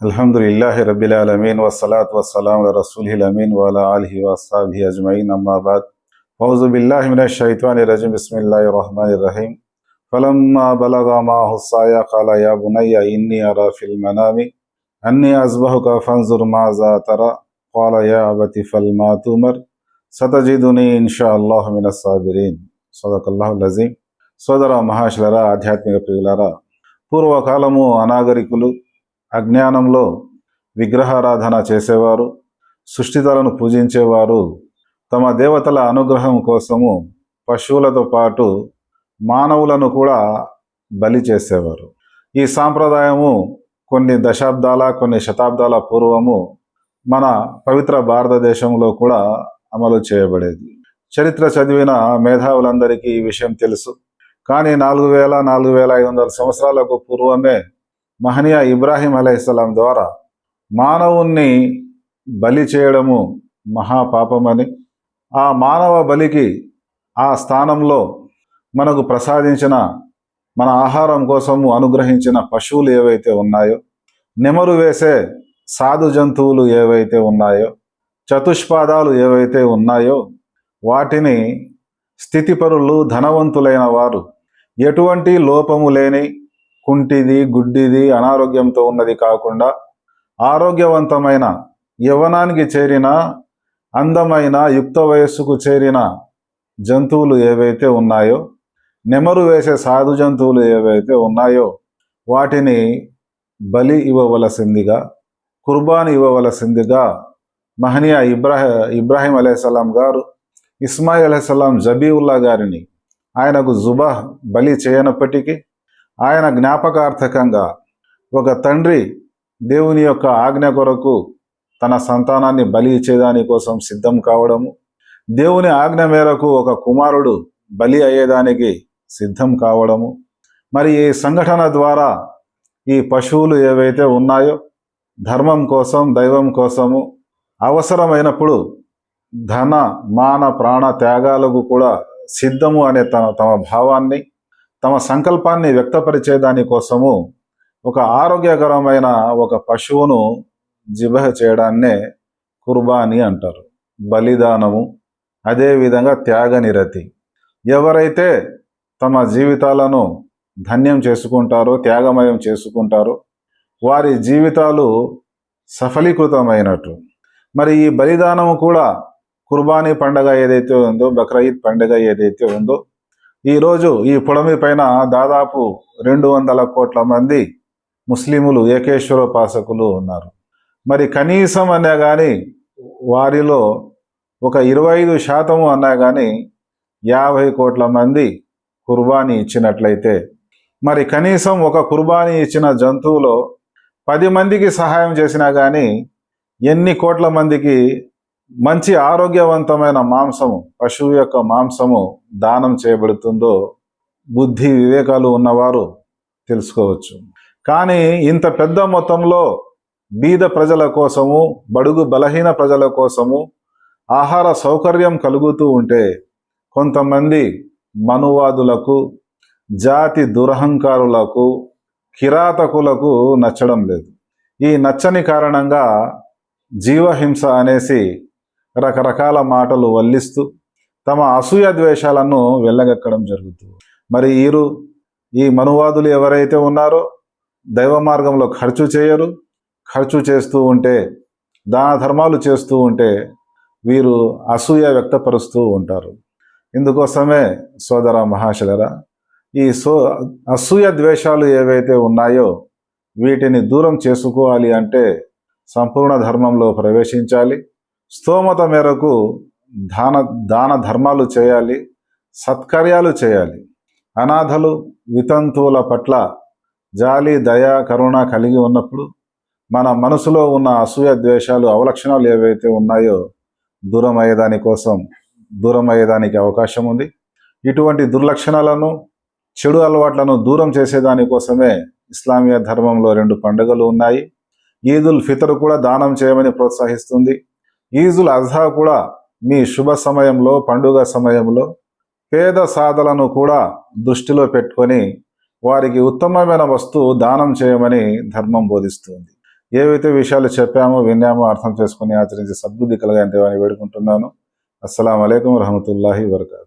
अल्हम्दुलिल्लाहि रब्बिल आलमीन वस्सलातु वस्सलामु अला रसूलिल अमीन व अला आलिहि व अस्हाबिहि अजमईन अम्मा बाद औज़ु बिल्लाहि मिनश शैतानिर रजीम बिस्मिल्लाहिर रहमानिर रहीम फलम्मा बलगा माहु साया क़ाला या बुनय्या इन्नी अरा फिल मनामि अन्नी अज़बहुका फंज़ुर माज़ा तरा क़ाला या अबति फल मा तुमर सतजिदुनी इंशाअल्लाहु मिनस साबिरीन సదకల్లాహుల్ అజీమ్. సోదర మహాశులరా, ఆధ్యాత్మిక ప్రియులారా, పూర్వకాలము అనాగరికులు అజ్ఞానంలో విగ్రహారాధన చేసేవారు, సృష్టితలను పూజించేవారు. తమ దేవతల అనుగ్రహం కోసము పశువులతో పాటు మానవులను కూడా బలి చేసేవారు. ఈ సాంప్రదాయము కొన్ని దశాబ్దాల కొన్ని శతాబ్దాల పూర్వము మన పవిత్ర భారతదేశంలో కూడా అమలు చేయబడేది. చరిత్ర చదివిన మేధావులందరికీ ఈ విషయం తెలుసు. కానీ 4500 సంవత్సరాలకు పూర్వమే మహనీయ ఇబ్రాహీం అలైహిస్సలాం ద్వారా మానవుణ్ణి బలి చేయడము మహాపాపమని, ఆ మానవ బలికి ఆ స్థానంలో మనకు ప్రసాదించిన, మన ఆహారం కోసము అనుగ్రహించిన పశువులు ఏవైతే ఉన్నాయో, నెమరు వేసే సాధు జంతువులు ఏవైతే ఉన్నాయో, చతుష్పాదాలు ఏవైతే ఉన్నాయో, వాటిని స్థితిపరులు, ధనవంతులైన వారు ఎటువంటి లోపము లేని, కుంటిది, గుడ్డిది, అనారోగ్యంతో ఉన్నది కాకుండా ఆరోగ్యవంతమైన, యవ్వనానికి చేరిన, అందమైన, యుక్త వయస్సుకు చేరిన జంతువులు ఏవైతే ఉన్నాయో, నెమరు వేసే సాధు జంతువులు ఏవైతే ఉన్నాయో వాటిని బలి ఇవ్వవలసిందిగా, కుర్బానీ ఇవ్వవలసిందిగా మహనీయ ఇబ్రాహీం అలైహిస్సలాం గారు ఇస్మాయిల్ అలైహిస్సలాం జబీఉల్లా గారిని ఆయనకు జుబాహ్ బలి చేయనప్పటికీ ఆయన జ్ఞాపకార్థకంగా ఒక తండ్రి దేవుని యొక్క ఆజ్ఞ కొరకు తన సంతానాన్ని బలి ఇచ్చేదాని కోసం సిద్ధం కావడము, దేవుని ఆజ్ఞ మేరకు ఒక కుమారుడు బలి అయ్యేదానికి సిద్ధం కావడము, మరి ఈ సంఘటన ద్వారా ఈ పశువులు ఏవైతే ఉన్నాయో ధర్మం కోసం, దైవం కోసము అవసరమైనప్పుడు ధన, మాన, ప్రాణ త్యాగాలకు కూడా సిద్ధము అనే తమ భావాన్ని, తమ సంకల్పాన్ని వ్యక్తపరిచేదాని కోసము ఒక ఆరోగ్యకరమైన ఒక పశువును జిబహ చేయడాన్నే కుర్బానీ అంటారు, బలిదానము. అదేవిధంగా త్యాగనిరతి. ఎవరైతే తమ జీవితాలను ధన్యం చేసుకుంటారో, త్యాగమయం చేసుకుంటారో వారి జీవితాలు సఫలీకృతమైనట్టు. మరి ఈ బలిదానము కూడా కుర్బానీ పండుగ ఏదైతే ఉందో, బక్రీద్ పండుగ ఏదైతే ఉందో, ఈరోజు ఈ పొడమి పైన దాదాపు 200 కోట్ల మంది ముస్లిములు, ఏకేశ్వరోపాసకులు ఉన్నారు. మరి కనీసం అన్నా కానీ వారిలో ఒక 25% అన్నా కానీ 50 కోట్ల మంది కుర్బానీ ఇచ్చినట్లయితే, మరి కనీసం ఒక కుర్బానీ ఇచ్చిన జంతువులో 10 మందికి సహాయం చేసినా కానీ ఎన్ని కోట్ల మందికి మంచి ఆరోగ్యవంతమైన మాంసము, పశువు యొక్క మాంసము దానం చేయబడుతుందో బుద్ధి వివేకాలు ఉన్నవారు తెలుసుకోవచ్చు. కానీ ఇంత పెద్ద మొత్తంలో బీద ప్రజల కోసము, బడుగు బలహీన ప్రజల కోసము ఆహార సౌకర్యం కలుగుతూ ఉంటే కొంతమంది మనువాదులకు, జాతి దురహంకారులకు, కిరాతకులకు నచ్చడం లేదు. ఈ నచ్చని కారణంగా జీవహింస అనేసి రకరకాల మాటలు వల్లిస్తూ తమ అసూయ ద్వేషాలను వెళ్ళగక్కడం జరుగుతుంది. మరి ఈ మనువాదులు ఎవరైతే ఉన్నారో దైవ మార్గంలో ఖర్చు చేయరు, ఖర్చు చేస్తూ ఉంటే, దాన ధర్మాలు చేస్తూ ఉంటే వీరు అసూయ వ్యక్తపరుస్తూ ఉంటారు. ఇందుకోసమే సోదర మహాశులరా, ఈ అసూయ ద్వేషాలు ఏవైతే ఉన్నాయో వీటిని దూరం చేసుకోవాలి అంటే సంపూర్ణ ధర్మంలో ప్రవేశించాలి. స్తోమత మేరకు దాన ధర్మాలు చేయాలి, సత్కార్యాలు చేయాలి. అనాథలు, వితంతువుల పట్ల జాలి, దయ, కరుణ కలిగి ఉన్నప్పుడు మన మనసులో ఉన్న అసూయ ద్వేషాలు, అవలక్షణాలు ఏవైతే ఉన్నాయో దూరం అయ్యేదానికి అవకాశం ఉంది. ఇటువంటి దుర్లక్షణాలను, చెడు అలవాట్లను దూరం చేసేదానికోసమే ఇస్లామీయ ధర్మంలో 2 పండుగలు ఉన్నాయి. ఈదుల్ ఫితర్ కూడా దానం చేయమని ప్రోత్సహిస్తుంది. ఈదుల్ అజ్హా కూడా మీ శుభ సమయంలో, పండుగ సమయంలో పేద సాధలను కూడా దృష్టిలో పెట్టుకొని వారికి ఉత్తమమైన వస్తువు దానం చేయమని ధర్మం బోధిస్తుంది. ఏవైతే విషయాలు చెప్పామో విన్నామో అర్థం చేసుకుని ఆచరించి సద్బుద్ధి కలగాలని దేవాన్ని వేడుకుంటున్నాను. అస్సలాము అలైకుం వరహమతుల్లాహి వబరకాతుహు.